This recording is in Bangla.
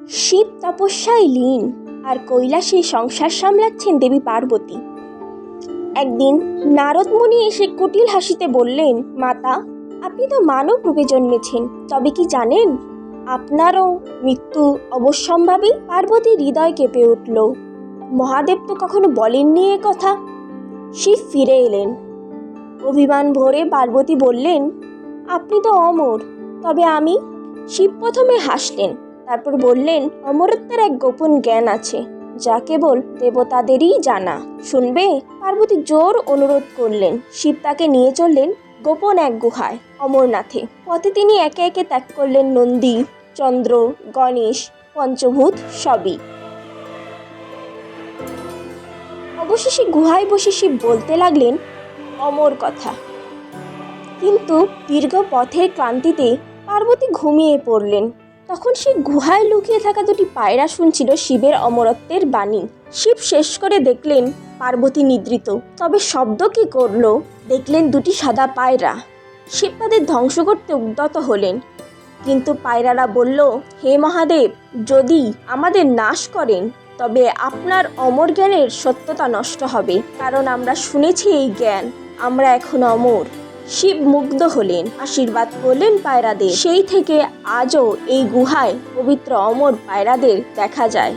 শিব তপস্যায় লীন আর কৈলাসে সংসার সামলাচ্ছেন দেবী পার্বতী। একদিন নারদ মুনি এসে কুটিল হাসিতে বললেন, মাতা, আপনি তো মানব রূপে জন্মেছেন, তবে কি জানেন আপনারও মৃত্যু অবশ্যম্ভাবী? পার্বতীর হৃদয় কেঁপে উঠল। মহাদেব তো কখনো বলেননি এ কথা। শিব ফিরে এলেন। অভিমান ভরে পার্বতী বললেন, আপনি তো অমর, তবে আমি? শিব প্রথমে হাসলেন, তারপর বললেন, অমরত্বের এক গোপন জ্ঞান আছে যা কেবল দেবতাদেরই জানা। শুনবে? পার্বতী জোর অনুরোধ করলেন। শিব তাকে নিয়ে চললেন গোপন এক গুহায়, অমরনাথে। পথে তিনি একে একে ত্যাগ করলেন নন্দী, চন্দ্র, গণেশ, পঞ্চভূত সবই। অবশেষে গুহায় বসে শিব বলতে লাগলেন অমর কথা। কিন্তু দীর্ঘ পথের ক্লান্তিতে পার্বতী ঘুমিয়ে পড়লেন। তখন সে গুহায় লুকিয়ে থাকা দুটি পায়রা শুনছিল শিবের অমরত্বের বাণী। শিব শেষ করে দেখলেন পার্বতী নিদ্রিত, তবে শব্দ কি করলো? দেখলেন দুটি সাদা পায়রা। শিব তাদের ধ্বংস করতে উদ্যত হলেন, কিন্তু পায়রারা বলল, হে মহাদেব, যদি আমাদের নাশ করেন তবে আপনার অমর জ্ঞানের সত্যতা নষ্ট হবে, কারণ আমরা শুনেছি এই জ্ঞান, আমরা এখন অমর। শিব মুগ্ধ হলেন, আশীর্বাদ করলেন পায়রাদের। সেই থেকে আজও এই গুহায় পবিত্র অমর পায়রাদের দেখা যায়।